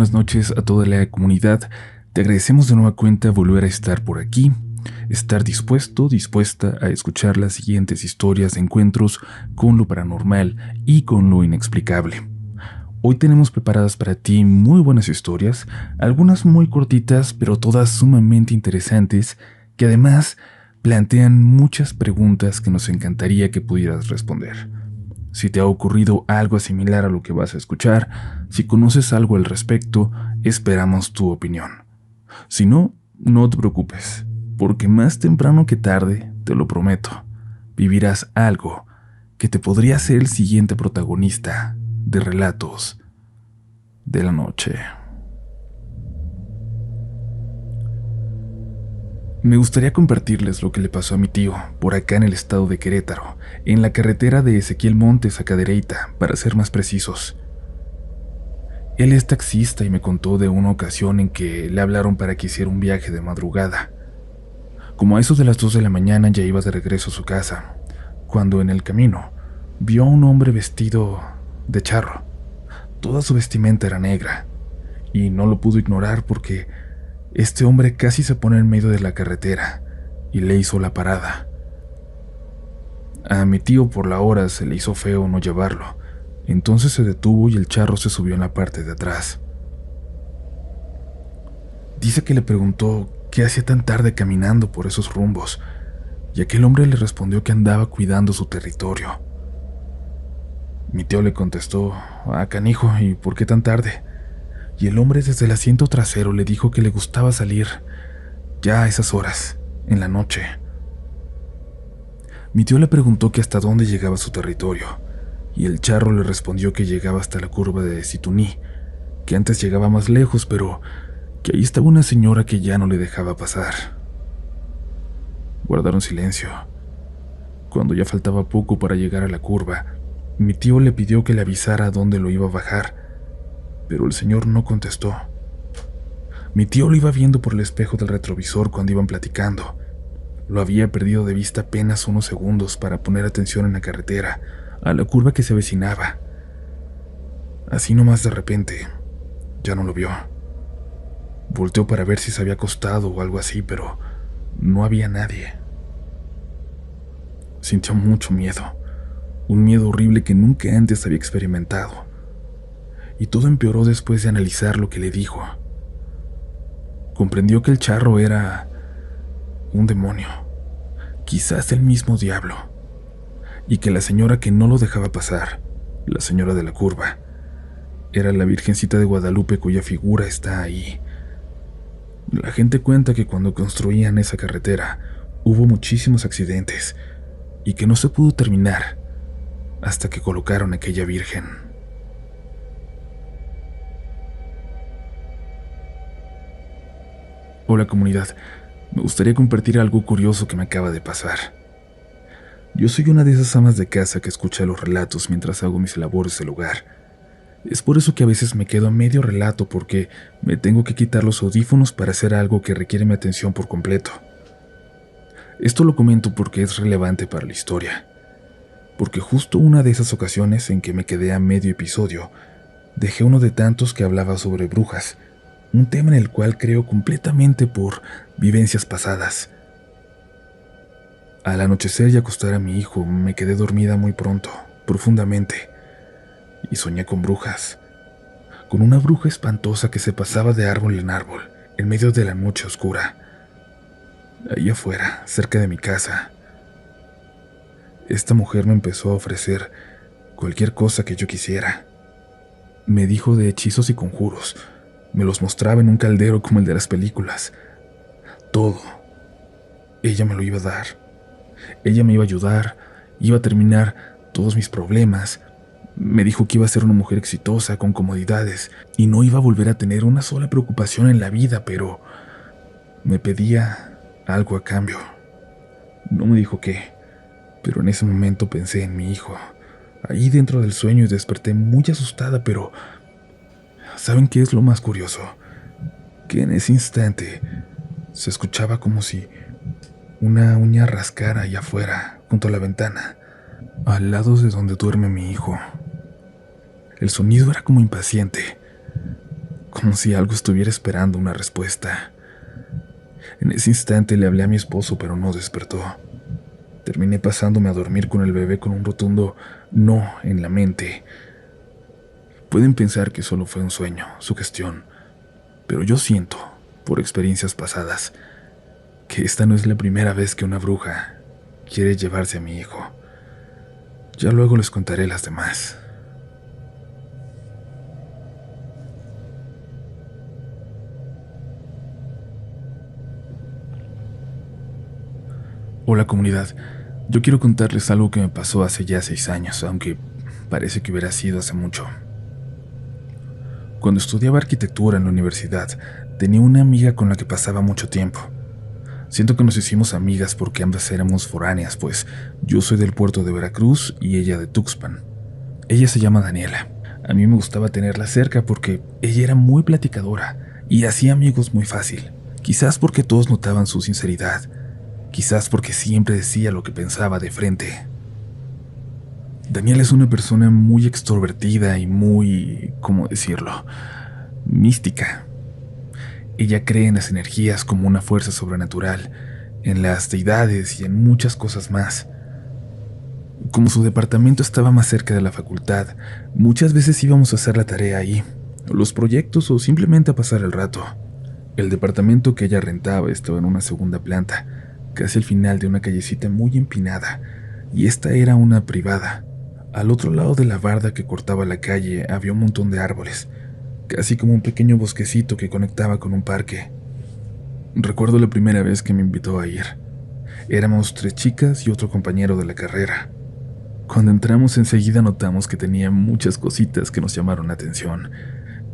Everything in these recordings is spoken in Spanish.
buenas noches a toda la comunidad. Te agradecemos de nueva cuenta volver a estar por aquí, estar dispuesta a escuchar las siguientes historias de encuentros con lo paranormal y con lo inexplicable. Hoy tenemos preparadas para ti muy buenas historias, algunas muy cortitas, pero todas sumamente interesantes, que además plantean muchas preguntas que nos encantaría que pudieras responder. Si te ha ocurrido algo similar a lo que vas a escuchar, si conoces algo al respecto, esperamos tu opinión. Si no, no te preocupes, porque más temprano que tarde, te lo prometo, vivirás algo que te podría ser el siguiente protagonista de Relatos de la Noche. Me gustaría compartirles lo que le pasó a mi tío, por acá en el estado de Querétaro, en la carretera de Ezequiel Montes a Cadereyta, para ser más precisos. Él es taxista y me contó de una ocasión en que le hablaron para que hiciera un viaje de madrugada. Como a eso de las 2 de la mañana ya iba de regreso a su casa, cuando en el camino vio a un hombre vestido de charro. Toda su vestimenta era negra, y no lo pudo ignorar porque este hombre casi se pone en medio de la carretera y le hizo la parada. A mi tío por la hora se le hizo feo no llevarlo, entonces se detuvo y el charro se subió en la parte de atrás. Dice que le preguntó qué hacía tan tarde caminando por esos rumbos, y aquel hombre le respondió que andaba cuidando su territorio. Mi tío le contestó: canijo, ¿y por qué tan tarde? Y el hombre desde el asiento trasero le dijo que le gustaba salir ya a esas horas, en la noche. Mi tío le preguntó que hasta dónde llegaba su territorio, y el charro le respondió que llegaba hasta la curva de Situní, que antes llegaba más lejos, pero que ahí estaba una señora que ya no le dejaba pasar. Guardaron silencio. Cuando ya faltaba poco para llegar a la curva, mi tío le pidió que le avisara a dónde lo iba a bajar, pero el señor no contestó. Mi tío lo iba viendo por el espejo del retrovisor cuando iban platicando. Lo había perdido de vista apenas unos segundos para poner atención en la carretera, a la curva que se avecinaba. Así nomás de repente, ya no lo vio. Volteó para ver si se había acostado o algo así, pero no había nadie. Sintió mucho miedo, un miedo horrible que nunca antes había experimentado. Y todo empeoró después de analizar lo que le dijo. Comprendió que el charro era un demonio, quizás el mismo diablo, y que la señora que no lo dejaba pasar, la señora de la curva, era la Virgencita de Guadalupe cuya figura está ahí. La gente cuenta que cuando construían esa carretera hubo muchísimos accidentes y que no se pudo terminar hasta que colocaron aquella Virgen. Hola comunidad, me gustaría compartir algo curioso que me acaba de pasar. Yo soy una de esas amas de casa que escucha los relatos mientras hago mis labores del hogar. Es por eso que a veces me quedo a medio relato porque me tengo que quitar los audífonos para hacer algo que requiere mi atención por completo. Esto lo comento porque es relevante para la historia, porque justo una de esas ocasiones en que me quedé a medio episodio, dejé uno de tantos que hablaba sobre brujas, un tema en el cual creo completamente por vivencias pasadas. Al anochecer y acostar a mi hijo, me quedé dormida muy pronto, profundamente, y soñé con brujas, con una bruja espantosa que se pasaba de árbol en árbol, en medio de la noche oscura, ahí afuera, cerca de mi casa. Esta mujer me empezó a ofrecer cualquier cosa que yo quisiera. Me dijo de hechizos y conjuros, me los mostraba en un caldero como el de las películas. Todo. Ella me lo iba a dar. Ella me iba a ayudar, iba a terminar todos mis problemas. Me dijo que iba a ser una mujer exitosa, con comodidades, y no iba a volver a tener una sola preocupación en la vida, pero me pedía algo a cambio. No me dijo qué, pero en ese momento pensé en mi hijo, ahí dentro del sueño, y desperté muy asustada, pero ¿saben qué es lo más curioso? Que en ese instante se escuchaba como si una uña rascara allá afuera, junto a la ventana, al lado de donde duerme mi hijo. El sonido era como impaciente, como si algo estuviera esperando una respuesta. En ese instante le hablé a mi esposo, pero no despertó. Terminé pasándome a dormir con el bebé con un rotundo no en la mente. Pueden pensar que solo fue un sueño, sugestión, pero yo siento, por experiencias pasadas, que esta no es la primera vez que una bruja quiere llevarse a mi hijo. Ya luego les contaré las demás. Hola comunidad, yo quiero contarles algo que me pasó hace ya 6 años, aunque parece que hubiera sido hace mucho. Cuando estudiaba arquitectura en la universidad, tenía una amiga con la que pasaba mucho tiempo. Siento que nos hicimos amigas porque ambas éramos foráneas, pues yo soy del puerto de Veracruz y ella de Tuxpan. Ella se llama Daniela. A mí me gustaba tenerla cerca porque ella era muy platicadora y hacía amigos muy fácil. Quizás porque todos notaban su sinceridad, quizás porque siempre decía lo que pensaba de frente. Daniela es una persona muy extrovertida y muy, ¿cómo decirlo?, mística. Ella cree en las energías como una fuerza sobrenatural, en las deidades y en muchas cosas más. Como su departamento estaba más cerca de la facultad, muchas veces íbamos a hacer la tarea ahí, los proyectos o simplemente a pasar el rato. El departamento que ella rentaba estaba en una segunda planta, casi al final de una callecita muy empinada, y esta era una privada. Al otro lado de la barda que cortaba la calle había un montón de árboles, casi como un pequeño bosquecito que conectaba con un parque. Recuerdo la primera vez que me invitó a ir. Éramos 3 chicas y otro compañero de la carrera. Cuando entramos enseguida notamos que tenía muchas cositas que nos llamaron la atención.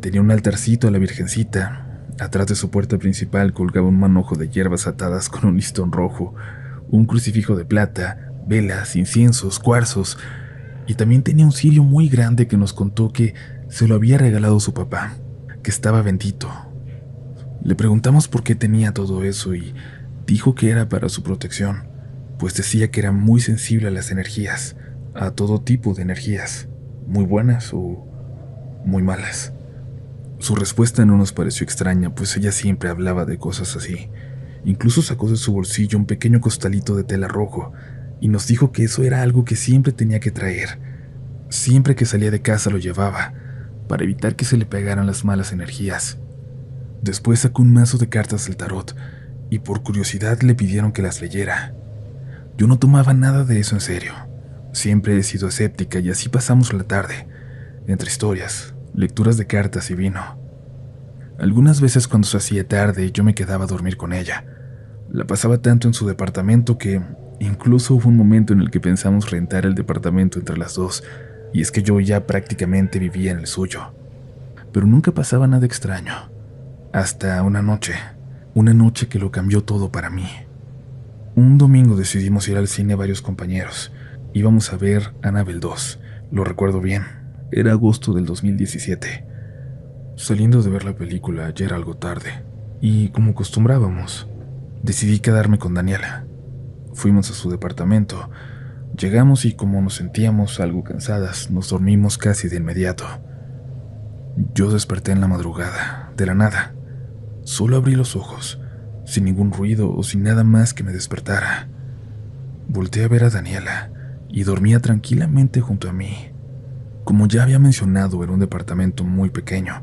Tenía un altarcito a la Virgencita. Atrás de su puerta principal colgaba un manojo de hierbas atadas con un listón rojo, un crucifijo de plata, velas, inciensos, cuarzos, y también tenía un cirio muy grande que nos contó que se lo había regalado su papá, que estaba bendito. Le preguntamos por qué tenía todo eso y dijo que era para su protección, pues decía que era muy sensible a las energías, a todo tipo de energías, muy buenas o muy malas. Su respuesta no nos pareció extraña, pues ella siempre hablaba de cosas así. Incluso sacó de su bolsillo un pequeño costalito de tela rojo y nos dijo que eso era algo que siempre tenía que traer. Siempre que salía de casa lo llevaba, para evitar que se le pegaran las malas energías. Después sacó un mazo de cartas del tarot y por curiosidad le pidieron que las leyera. Yo no tomaba nada de eso en serio. Siempre he sido escéptica y así pasamos la tarde, entre historias, lecturas de cartas y vino. Algunas veces cuando se hacía tarde yo me quedaba a dormir con ella. La pasaba tanto en su departamento que incluso hubo un momento en el que pensamos rentar el departamento entre las dos, y es que yo ya prácticamente vivía en el suyo. Pero nunca pasaba nada extraño. Hasta una noche que lo cambió todo para mí. Un domingo decidimos ir al cine varios compañeros. Íbamos a ver Annabelle 2, lo recuerdo bien, era agosto del 2017. Saliendo de ver la película ya era algo tarde, y como acostumbrábamos, decidí quedarme con Daniela. Fuimos a su departamento, llegamos y como nos sentíamos algo cansadas, nos dormimos casi de inmediato. Yo desperté en la madrugada, de la nada. Solo abrí los ojos, sin ningún ruido o sin nada más que me despertara. Volteé a ver a Daniela y dormía tranquilamente junto a mí. Como ya había mencionado, era un departamento muy pequeño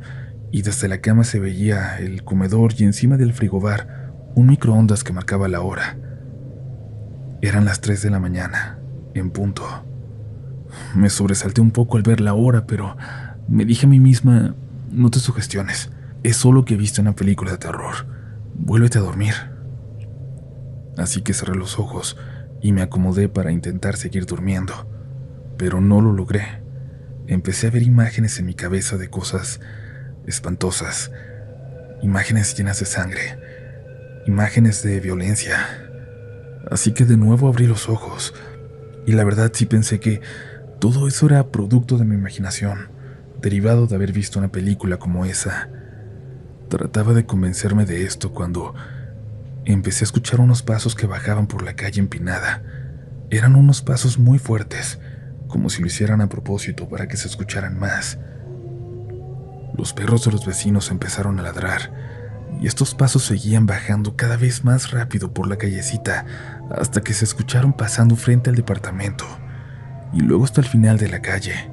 y desde la cama se veía el comedor y encima del frigobar un microondas que marcaba la hora. Eran las 3 de la mañana, en punto. Me sobresalté un poco al ver la hora, pero me dije a mí misma, no te sugestiones, es solo que he visto una película de terror, vuélvete a dormir. Así que cerré los ojos y me acomodé para intentar seguir durmiendo, pero no lo logré. Empecé a ver imágenes en mi cabeza de cosas espantosas, imágenes llenas de sangre, imágenes de violencia. Así que de nuevo abrí los ojos, y la verdad sí pensé que todo eso era producto de mi imaginación, derivado de haber visto una película como esa. Trataba de convencerme de esto cuando empecé a escuchar unos pasos que bajaban por la calle empinada. Eran unos pasos muy fuertes, como si lo hicieran a propósito para que se escucharan más. Los perros de los vecinos empezaron a ladrar, y estos pasos seguían bajando cada vez más rápido por la callecita hasta que se escucharon pasando frente al departamento y luego hasta el final de la calle.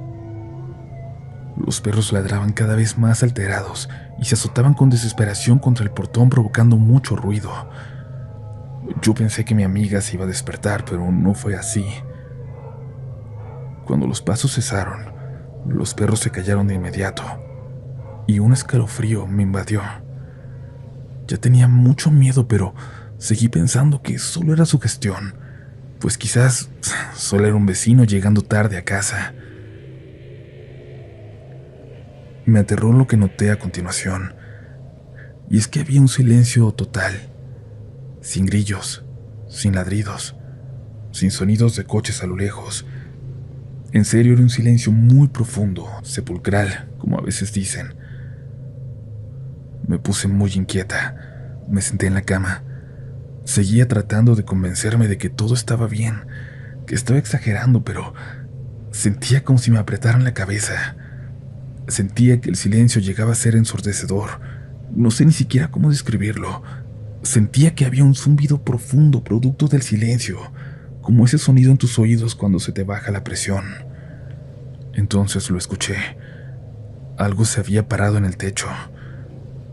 Los perros ladraban cada vez más alterados y se azotaban con desesperación contra el portón, provocando mucho ruido. Yo pensé que mi amiga se iba a despertar, pero no fue así. Cuando los pasos cesaron, los perros se callaron de inmediato y un escalofrío me invadió. Ya tenía mucho miedo, pero seguí pensando que solo era sugestión, pues quizás solo era un vecino llegando tarde a casa. Me aterró lo que noté a continuación, y es que había un silencio total, sin grillos, sin ladridos, sin sonidos de coches a lo lejos. En serio, era un silencio muy profundo, sepulcral, como a veces dicen. Me puse muy inquieta, me senté en la cama. Seguía tratando de convencerme de que todo estaba bien, que estaba exagerando, pero sentía como si me apretaran la cabeza. Sentía que el silencio llegaba a ser ensordecedor. No sé ni siquiera cómo describirlo. Sentía que había un zumbido profundo producto del silencio, como ese sonido en tus oídos cuando se te baja la presión. Entonces lo escuché. Algo se había parado en el techo.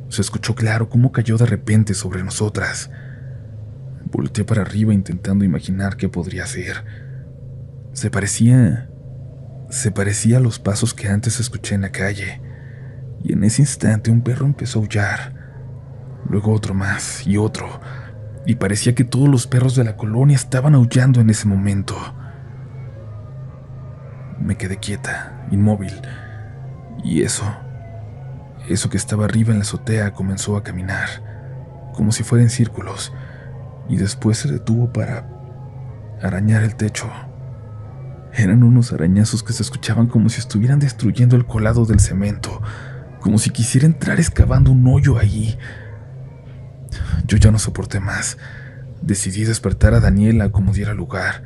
Se escuchó claro cómo cayó de repente sobre nosotras. Volteé para arriba intentando imaginar qué podría ser. Se parecía a los pasos que antes escuché en la calle, y en ese instante un perro empezó a aullar, luego otro más y otro, y parecía que todos los perros de la colonia estaban aullando en ese momento. Me quedé quieta, inmóvil, y eso que estaba arriba en la azotea comenzó a caminar, como si fuera en círculos, y después se detuvo para arañar el techo. Eran unos arañazos que se escuchaban como si estuvieran destruyendo el colado del cemento, como si quisiera entrar excavando un hoyo ahí. Yo ya no soporté más. Decidí despertar a Daniela como diera lugar.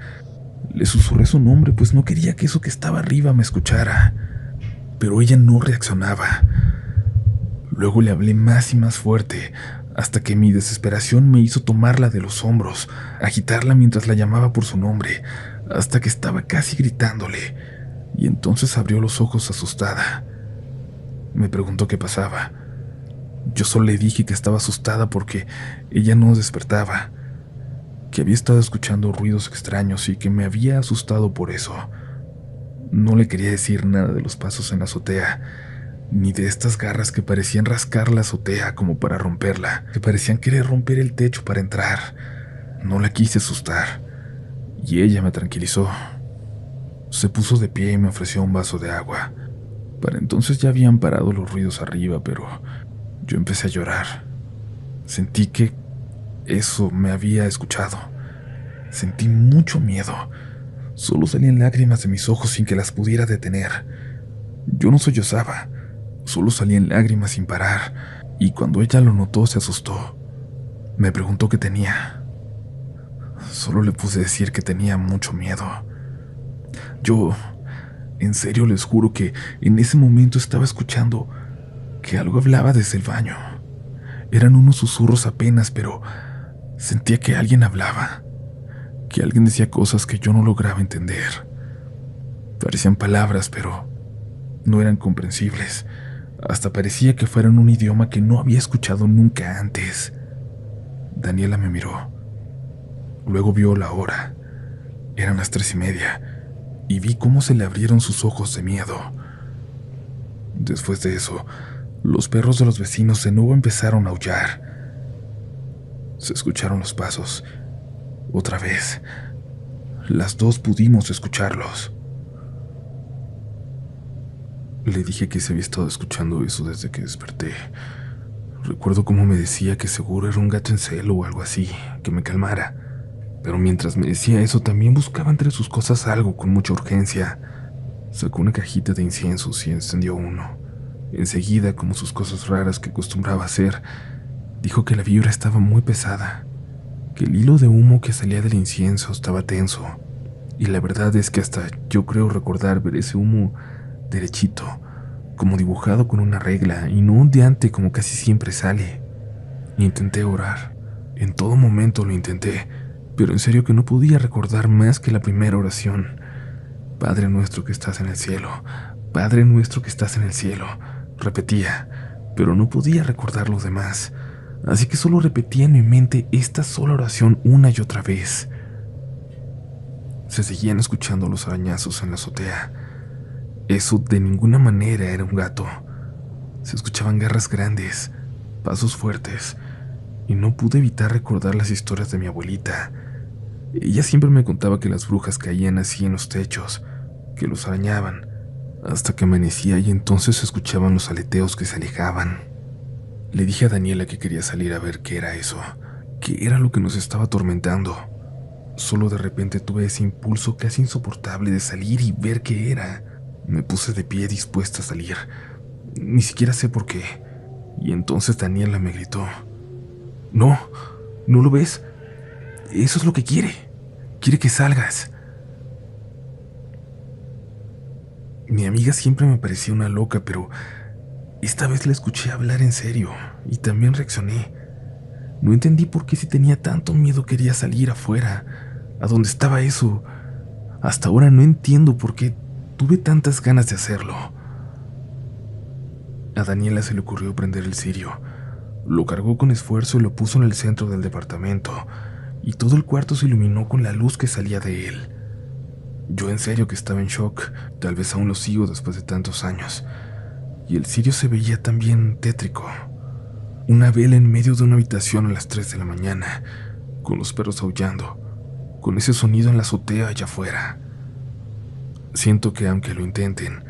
Le susurré su nombre, pues no quería que eso que estaba arriba me escuchara, pero ella no reaccionaba. Luego le hablé más y más fuerte, hasta que mi desesperación me hizo tomarla de los hombros, agitarla mientras la llamaba por su nombre, hasta que estaba casi gritándole, y entonces abrió los ojos asustada. Me preguntó qué pasaba. Yo solo le dije que estaba asustada porque ella no despertaba, que había estado escuchando ruidos extraños y que me había asustado por eso. No le quería decir nada de los pasos en la azotea, ni de estas garras que parecían rascar la azotea como para romperla, que parecían querer romper el techo para entrar. No la quise asustar, y ella me tranquilizó. Se puso de pie y me ofreció un vaso de agua. Para entonces ya habían parado los ruidos arriba, pero yo empecé a llorar. Sentí que eso me había escuchado. Sentí mucho miedo. Solo salían lágrimas de mis ojos sin que las pudiera detener. Yo no sollozaba, solo salían lágrimas sin parar, y cuando ella lo notó se asustó. Me preguntó qué tenía. Solo le puse a decir que tenía mucho miedo. Yo, en serio les juro que en ese momento estaba escuchando que algo hablaba desde el baño. Eran unos susurros apenas, pero sentía que alguien hablaba, que alguien decía cosas que yo no lograba entender. Parecían palabras, pero no eran comprensibles. Hasta parecía que fueran un idioma que no había escuchado nunca antes. Daniela me miró. Luego vio la hora. Eran las 3:30, y vi cómo se le abrieron sus ojos de miedo. Después de eso, los perros de los vecinos de nuevo empezaron a aullar. Se escucharon los pasos. Otra vez. Las dos pudimos escucharlos. Le dije que se había estado escuchando eso desde que desperté. Recuerdo cómo me decía que seguro era un gato en celo o algo así, que me calmara. Pero mientras me decía eso, también buscaba entre sus cosas algo con mucha urgencia. Sacó una cajita de inciensos y encendió uno. Enseguida, como sus cosas raras que acostumbraba hacer, dijo que la vibra estaba muy pesada, que el hilo de humo que salía del incienso estaba tenso. Y la verdad es que hasta yo creo recordar ver ese humo derechito, como dibujado con una regla y no ondeante como casi siempre sale. Intenté orar. En todo momento lo intenté, pero en serio que no podía recordar más que la primera oración. Padre nuestro que estás en el cielo, Padre nuestro que estás en el cielo, repetía, pero no podía recordar lo demás, así que solo repetía en mi mente esta sola oración una y otra vez. Se seguían escuchando los arañazos en la azotea. Eso de ninguna manera era un gato. Se escuchaban garras grandes, pasos fuertes, y no pude evitar recordar las historias de mi abuelita. Ella siempre me contaba que las brujas caían así en los techos, que los arañaban, hasta que amanecía y entonces se escuchaban los aleteos que se alejaban. Le dije a Daniela que quería salir a ver qué era eso, qué era lo que nos estaba atormentando. Solo de repente tuve ese impulso casi insoportable de salir y ver qué era. Me puse de pie dispuesta a salir. Ni siquiera sé por qué. Y entonces Daniela me gritó: «No, ¿no lo ves? Eso es lo que quiere. Quiere que salgas». Mi amiga siempre me parecía una loca, pero esta vez la escuché hablar en serio y también reaccioné. No entendí por qué si tenía tanto miedo quería salir afuera, a donde estaba eso. Hasta ahora no entiendo por qué tuve tantas ganas de hacerlo. A Daniela se le ocurrió prender el cirio. Lo cargó con esfuerzo y lo puso en el centro del departamento, y todo el cuarto se iluminó con la luz que salía de él. Yo en serio que estaba en shock, tal vez aún lo sigo después de tantos años, y el cirio se veía también tétrico. Una vela en medio de una habitación a las 3 de la mañana, con los perros aullando, con ese sonido en la azotea allá afuera. Siento que aunque lo intenten,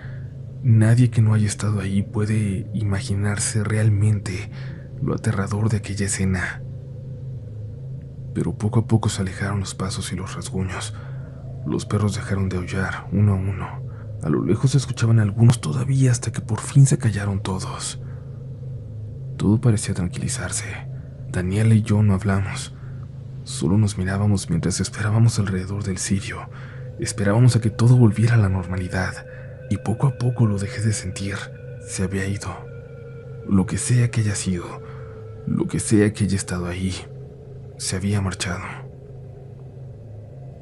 nadie que no haya estado ahí puede imaginarse realmente lo aterrador de aquella escena. Pero poco a poco se alejaron los pasos y los rasguños. Los perros dejaron de aullar uno a uno. A lo lejos se escuchaban algunos todavía hasta que por fin se callaron todos. Todo parecía tranquilizarse. Daniela y yo no hablamos. Solo nos mirábamos mientras esperábamos alrededor del cirio. Esperábamos a que todo volviera a la normalidad. Y poco a poco lo dejé de sentir. Se había ido. Lo que sea que haya sido, lo que sea que haya estado ahí, se había marchado.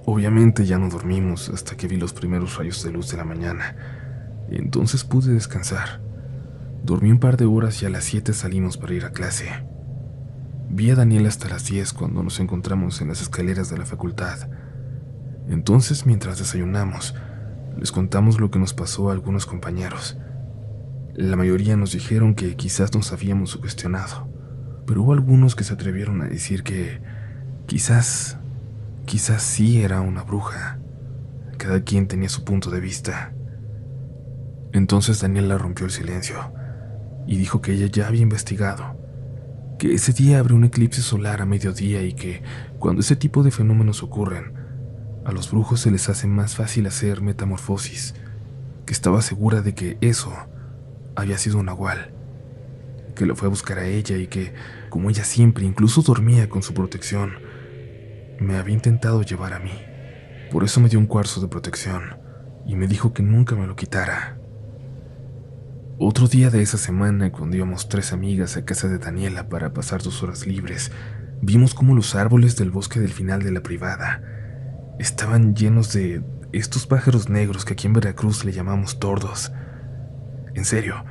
Obviamente ya no dormimos hasta que vi los primeros rayos de luz de la mañana. Entonces pude descansar. Dormí un par de horas y a las 7 salimos para ir a clase. Vi a Daniela hasta las 10 cuando nos encontramos en las escaleras de la facultad. Entonces, mientras desayunamos, les contamos lo que nos pasó a algunos compañeros. La mayoría nos dijeron que quizás nos habíamos sugestionado, pero hubo algunos que se atrevieron a decir que quizás sí era una bruja. Cada quien tenía su punto de vista. Entonces Daniela rompió el silencio y dijo que ella ya había investigado, que ese día abre un eclipse solar a mediodía y que cuando ese tipo de fenómenos ocurren, a los brujos se les hace más fácil hacer metamorfosis, que estaba segura de que eso había sido un nahual, que lo fue a buscar a ella y que, como ella siempre, incluso dormía con su protección, me había intentado llevar a mí. Por eso me dio un cuarzo de protección y me dijo que nunca me lo quitara. Otro día de esa semana, cuando íbamos 3 amigas a casa de Daniela para pasar 2 horas libres, vimos cómo los árboles del bosque del final de la privada estaban llenos de estos pájaros negros que aquí en Veracruz le llamamos tordos. En serio,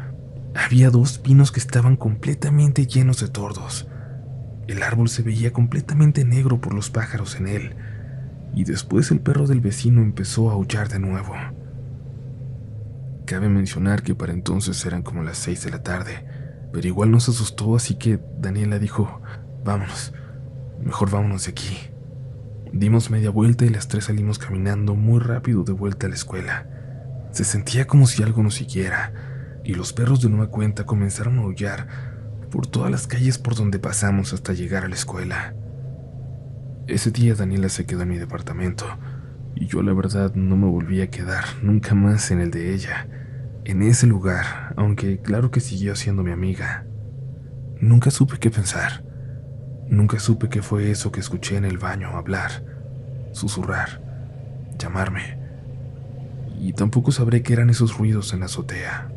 había 2 pinos que estaban completamente llenos de tordos. El árbol se veía completamente negro por los pájaros en él, y después el perro del vecino empezó a aullar de nuevo. Cabe mencionar que para entonces eran como las 6 de la tarde, pero igual nos asustó, así que Daniela dijo: «Vámonos, mejor vámonos de aquí». Dimos media vuelta y las 3 salimos caminando muy rápido de vuelta a la escuela. Se sentía como si algo nos siguiera, y los perros de nueva cuenta comenzaron a aullar por todas las calles por donde pasamos hasta llegar a la escuela. Ese día Daniela se quedó en mi departamento, y yo la verdad no me volví a quedar nunca más en el de ella, en ese lugar, aunque claro que siguió siendo mi amiga. Nunca supe qué pensar, nunca supe qué fue eso que escuché en el baño hablar, susurrar, llamarme, y tampoco sabré qué eran esos ruidos en la azotea.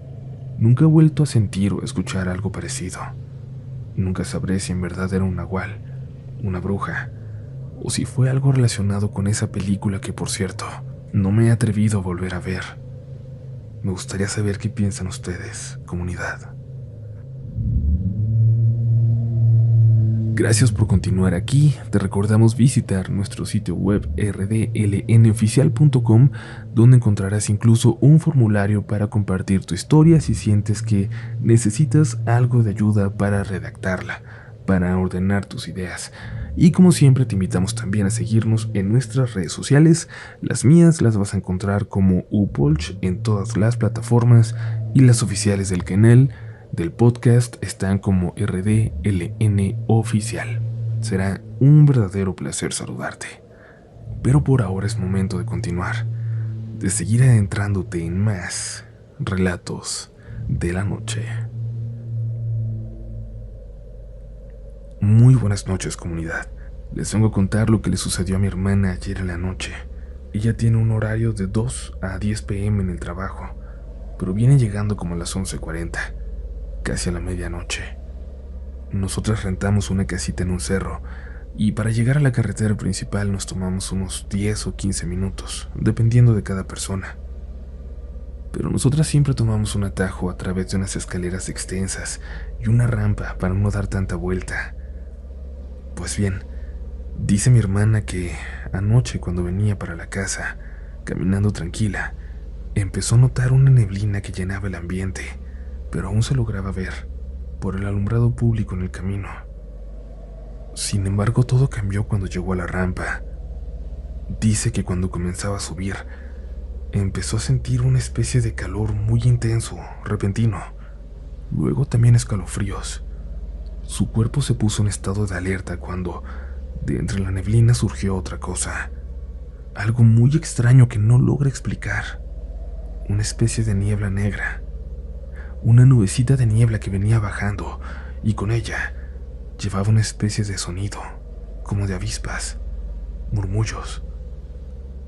Nunca he vuelto a sentir o escuchar algo parecido. Nunca sabré si en verdad era un nahual, una bruja, o si fue algo relacionado con esa película que, por cierto, no me he atrevido a volver a ver. Me gustaría saber qué piensan ustedes, comunidad. Gracias por continuar aquí. Te recordamos visitar nuestro sitio web rdlnoficial.com, donde encontrarás incluso un formulario para compartir tu historia si sientes que necesitas algo de ayuda para redactarla, para ordenar tus ideas. Y como siempre te invitamos también a seguirnos en nuestras redes sociales. Las mías las vas a encontrar como Upolch en todas las plataformas, y las oficiales del canal del podcast están como RDLN Oficial. Será un verdadero placer saludarte. Pero por ahora es momento de continuar, de seguir adentrándote en más relatos de la noche. Muy buenas noches, comunidad. Les vengo a contar lo que le sucedió a mi hermana ayer en la noche. Ella tiene un horario de 2 a 10 p.m. en el trabajo, pero viene llegando como a las 11:40. Casi a la medianoche. Nosotras rentamos una casita en un cerro, y para llegar a la carretera principal nos tomamos unos 10 o 15 minutos, dependiendo de cada persona. Pero nosotras siempre tomamos un atajo a través de unas escaleras extensas y una rampa para no dar tanta vuelta. Pues bien, dice mi hermana que anoche, cuando venía para la casa, caminando tranquila, empezó a notar una neblina que llenaba el ambiente, pero aún se lograba ver por el alumbrado público en el camino. Sin embargo, todo cambió cuando llegó a la rampa. Dice que cuando comenzaba a subir, empezó a sentir una especie de calor muy intenso, repentino. Luego también escalofríos. Su cuerpo se puso en estado de alerta cuando, de entre la neblina, surgió otra cosa. Algo muy extraño que no logra explicar. Una especie de niebla negra. Una nubecita de niebla que venía bajando, y con ella llevaba una especie de sonido, como de avispas, murmullos.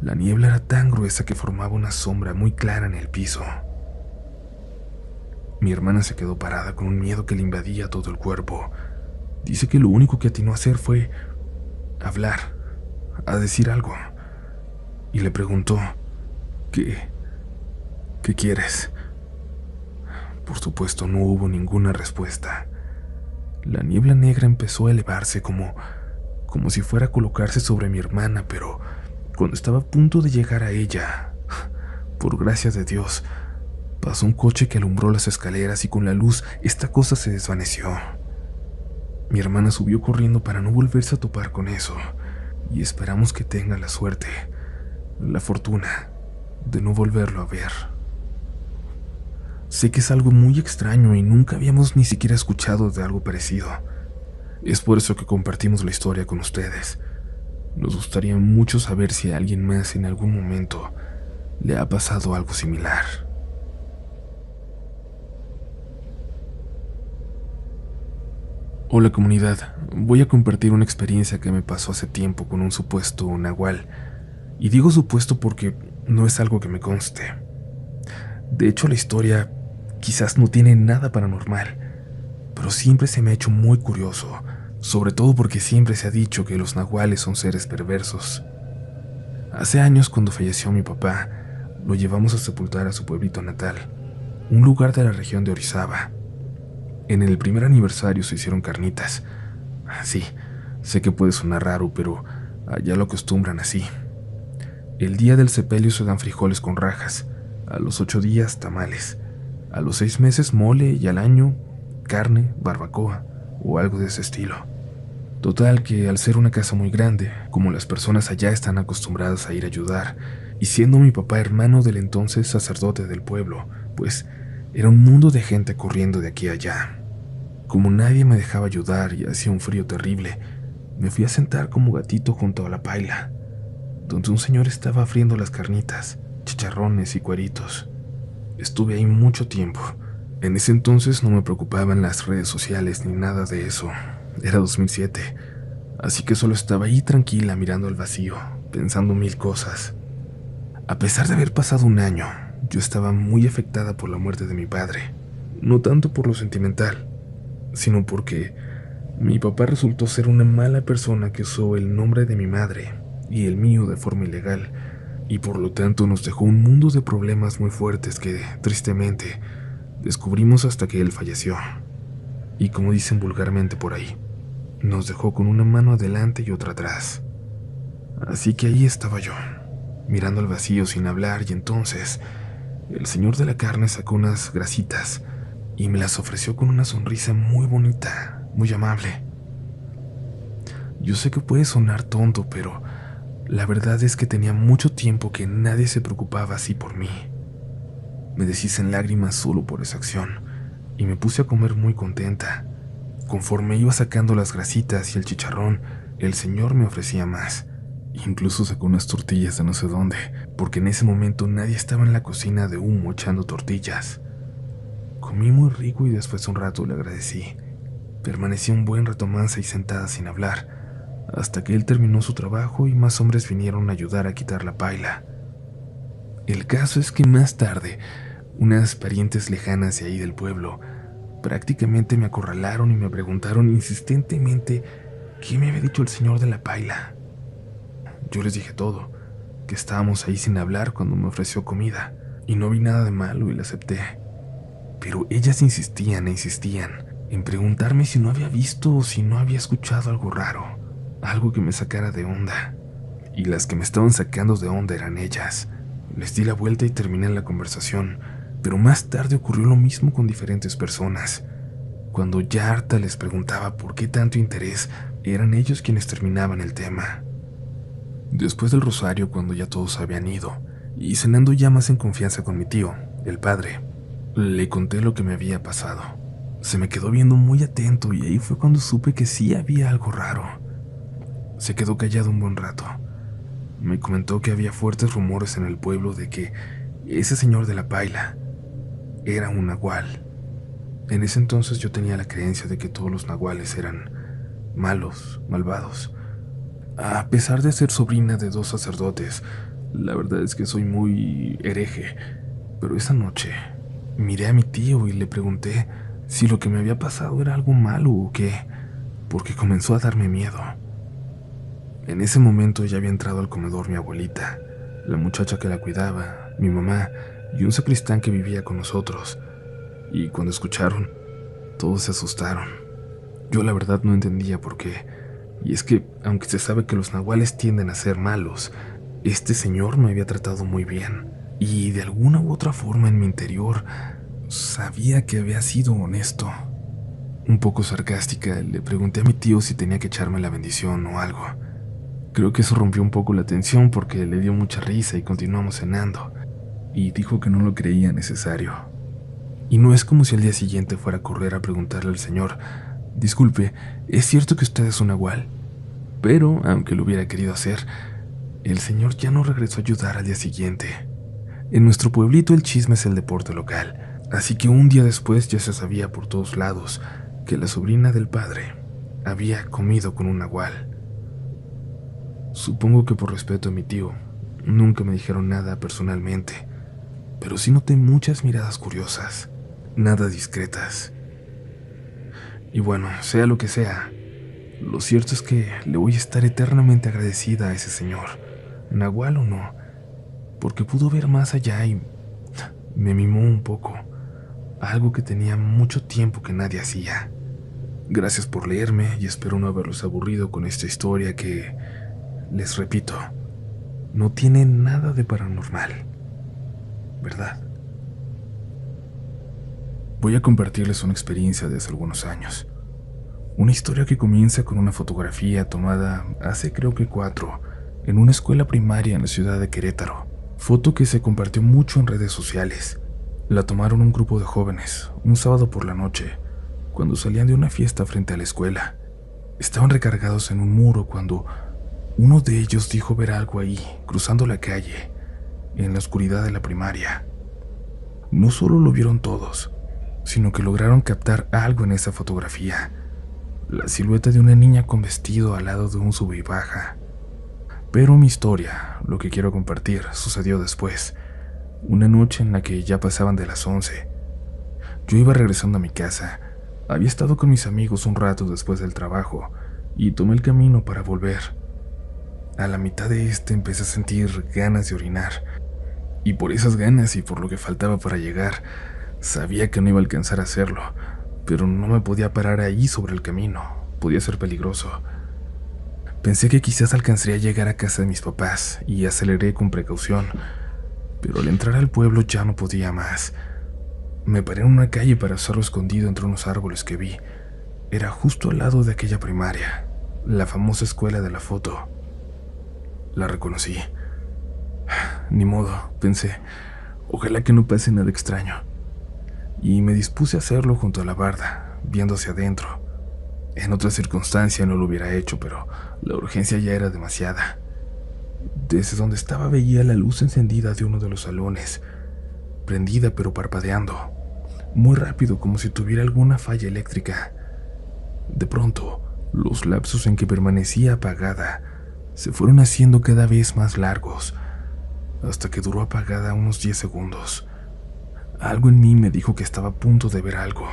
La niebla era tan gruesa que formaba una sombra muy clara en el piso. Mi hermana se quedó parada con un miedo que le invadía todo el cuerpo. Dice que lo único que atinó a hacer fue hablar, a decir algo, y le preguntó: ¿Qué quieres? Por supuesto, no hubo ninguna respuesta. La niebla negra empezó a elevarse como si fuera a colocarse sobre mi hermana, pero cuando estaba a punto de llegar a ella, por gracia de Dios, pasó un coche que alumbró las escaleras, y con la luz esta cosa se desvaneció. Mi hermana subió corriendo para no volverse a topar con eso, y esperamos que tenga la suerte, la fortuna, de no volverlo a ver. Sé que es algo muy extraño y nunca habíamos ni siquiera escuchado de algo parecido. Es por eso que compartimos la historia con ustedes. Nos gustaría mucho saber si a alguien más en algún momento le ha pasado algo similar. Hola, comunidad, voy a compartir una experiencia que me pasó hace tiempo con un supuesto nahual. Y digo supuesto porque no es algo que me conste. De hecho, la historia quizás no tiene nada paranormal, pero siempre se me ha hecho muy curioso, sobre todo porque siempre se ha dicho que los nahuales son seres perversos. Hace años, cuando falleció mi papá, lo llevamos a sepultar a su pueblito natal, un lugar de la región de Orizaba. En el primer aniversario se hicieron carnitas. Sí, sé que puede sonar raro, pero allá lo acostumbran así. El día del sepelio se dan frijoles con rajas, a los 8 días tamales, a los 6 meses mole, y al año carne, barbacoa o algo de ese estilo. Total que al ser una casa muy grande, como las personas allá están acostumbradas a ir a ayudar, y siendo mi papá hermano del entonces sacerdote del pueblo, pues era un mundo de gente corriendo de aquí a allá. Como nadie me dejaba ayudar y hacía un frío terrible, me fui a sentar como gatito junto a la paila, donde un señor estaba friendo las carnitas, chicharrones y cueritos. Estuve ahí mucho tiempo. En ese entonces no me preocupaban las redes sociales ni nada de eso. Era 2007, así que solo estaba ahí tranquila mirando al vacío, pensando mil cosas. A pesar de haber pasado un año, yo estaba muy afectada por la muerte de mi padre. no tanto por lo sentimental, sino porque mi papá resultó ser una mala persona que usó el nombre de mi madre y el mío de forma ilegal, y por lo tanto nos dejó un mundo de problemas muy fuertes que, tristemente, descubrimos hasta que él falleció. Y como dicen vulgarmente por ahí, nos dejó con una mano adelante y otra atrás. Así que ahí estaba yo, mirando al vacío sin hablar, y entonces el señor de la carne sacó unas grasitas y me las ofreció con una sonrisa muy bonita, muy amable. Yo sé que puede sonar tonto, pero la verdad es que tenía mucho tiempo que nadie se preocupaba así por mí. Me deshice en lágrimas solo por esa acción y me puse a comer muy contenta. Conforme iba sacando las grasitas y el chicharrón, el señor me ofrecía más. Incluso sacó unas tortillas de no sé dónde, porque en ese momento nadie estaba en la cocina de humo echando tortillas. Comí muy rico y después de un rato le agradecí. Permanecí un buen rato mansa y sentada sin hablar, hasta que él terminó su trabajo y más hombres vinieron a ayudar a quitar la paila. El caso es que más tarde, unas parientes lejanas de ahí del pueblo prácticamente me acorralaron y me preguntaron insistentemente qué me había dicho el señor de la paila. Yo les dije todo, que estábamos ahí sin hablar cuando me ofreció comida, y no vi nada de malo y la acepté. Pero ellas insistían e insistían en preguntarme si no había visto o si no había escuchado algo raro, algo que me sacara de onda. Y las que me estaban sacando de onda eran ellas. Les di la vuelta y terminé la conversación, pero más tarde ocurrió lo mismo con diferentes personas. Cuando ya harta les preguntaba por qué tanto interés, eran ellos quienes terminaban el tema. Después del rosario, cuando ya todos habían ido, y cenando ya más en confianza con mi tío, el padre, le conté lo que me había pasado. Se me quedó viendo muy atento y ahí fue cuando supe que sí había algo raro. Se quedó callado un buen rato. Me comentó que había fuertes rumores en el pueblo de que ese señor de la paila era un nahual. En ese entonces yo tenía la creencia de que todos los nahuales eran malos, malvados. A pesar de ser sobrina de 2 sacerdotes, la verdad es que soy muy hereje. Pero esa noche miré a mi tío y le pregunté si lo que me había pasado era algo malo o qué, porque comenzó a darme miedo. En ese momento ya había entrado al comedor mi abuelita, la muchacha que la cuidaba, mi mamá y un sacristán que vivía con nosotros. Y cuando escucharon, todos se asustaron. Yo la verdad no entendía por qué. Y es que, aunque se sabe que los nahuales tienden a ser malos, este señor me había tratado muy bien. Y de alguna u otra forma en mi interior, sabía que había sido honesto. Un poco sarcástica, le pregunté a mi tío si tenía que echarme la bendición o algo. Creo que eso rompió un poco la tensión porque le dio mucha risa y continuamos cenando. Y dijo que no lo creía necesario. Y no es como si al día siguiente fuera a correr a preguntarle al señor: disculpe, ¿es cierto que usted es un nahual? Pero, aunque lo hubiera querido hacer, el señor ya no regresó a ayudar al día siguiente. En nuestro pueblito el chisme es el deporte local, así que un día después ya se sabía por todos lados que la sobrina del padre había comido con un nahual. Supongo que por respeto a mi tío, nunca me dijeron nada personalmente, pero sí noté muchas miradas curiosas, nada discretas. Y bueno, sea lo que sea, lo cierto es que le voy a estar eternamente agradecida a ese señor, nahual o no, porque pudo ver más allá y me mimó un poco, algo que tenía mucho tiempo que nadie hacía. Gracias por leerme y espero no haberlos aburrido con esta historia que, les repito, no tiene nada de paranormal, ¿verdad? Voy a compartirles una experiencia de hace algunos años. Una historia que comienza con una fotografía tomada hace creo que 4, en una escuela primaria en la ciudad de Querétaro. Foto que se compartió mucho en redes sociales. La tomaron un grupo de jóvenes, un sábado por la noche, cuando salían de una fiesta frente a la escuela. Estaban recargados en un muro cuando uno de ellos dijo ver algo ahí, cruzando la calle, en la oscuridad de la primaria. No solo lo vieron todos, sino que lograron captar algo en esa fotografía: la silueta de una niña con vestido al lado de un sube y baja. Pero mi historia, lo que quiero compartir, sucedió después, una noche en la que ya pasaban de las 11. Yo iba regresando a mi casa. Había estado con mis amigos un rato después del trabajo y tomé el camino para volver. A la mitad de empecé a sentir ganas de orinar. Y por esas ganas y por lo que faltaba para llegar, sabía que no iba a alcanzar a hacerlo, pero no me podía parar ahí sobre el camino. Podía ser peligroso. Pensé que quizás alcanzaría a llegar a casa de mis papás y aceleré con precaución, pero al entrar al pueblo ya no podía más. Me paré en una calle para hacerlo escondido entre unos árboles que vi. Era justo al lado de aquella primaria, la famosa escuela de la foto. La reconocí. Ni modo, pensé, ojalá que no pase nada extraño. Y me dispuse a hacerlo junto a la barda, viendo hacia adentro. En otra circunstancia no lo hubiera hecho, pero la urgencia ya era demasiada. Desde donde estaba veía la luz encendida de uno de los salones, prendida pero parpadeando, muy rápido como si tuviera alguna falla eléctrica. De pronto, los lapsos en que permanecía apagada se fueron haciendo cada vez más largos, hasta que duró apagada unos 10 segundos. Algo en mí me dijo que estaba a punto de ver algo,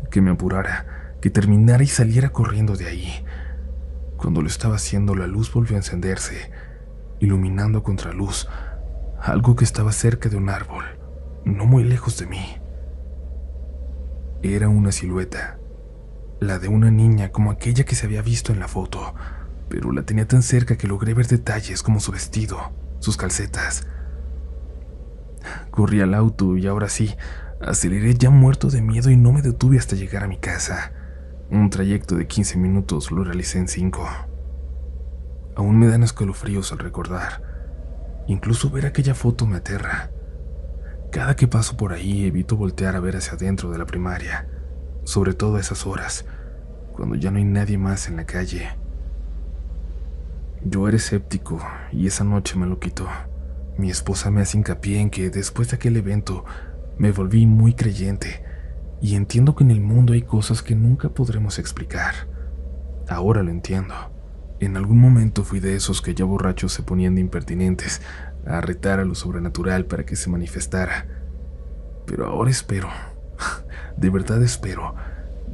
que me apurara, que terminara y saliera corriendo de ahí. Cuando lo estaba haciendo, la luz volvió a encenderse, iluminando a contraluz algo que estaba cerca de un árbol, no muy lejos de mí. Era una silueta, la de una niña como aquella que se había visto en la foto, pero la tenía tan cerca que logré ver detalles como su vestido, sus calcetas. Corrí al auto y ahora sí, aceleré ya muerto de miedo y no me detuve hasta llegar a mi casa. Un trayecto de 15 minutos lo realicé en 5. Aún me dan escalofríos al recordar. Incluso ver aquella foto me aterra. Cada que paso por ahí evito voltear a ver hacia adentro de la primaria, sobre todo a esas horas, cuando ya no hay nadie más en la calle. Yo era escéptico y esa noche me lo quitó. Mi esposa me hace hincapié en que después de aquel evento me volví muy creyente y entiendo que en el mundo hay cosas que nunca podremos explicar. Ahora lo entiendo. En algún momento fui de esos que ya borrachos se ponían de impertinentes a retar a lo sobrenatural para que se manifestara. Pero ahora espero, de verdad espero,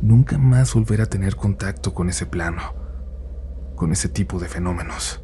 nunca más volver a tener contacto con ese plano, con ese tipo de fenómenos.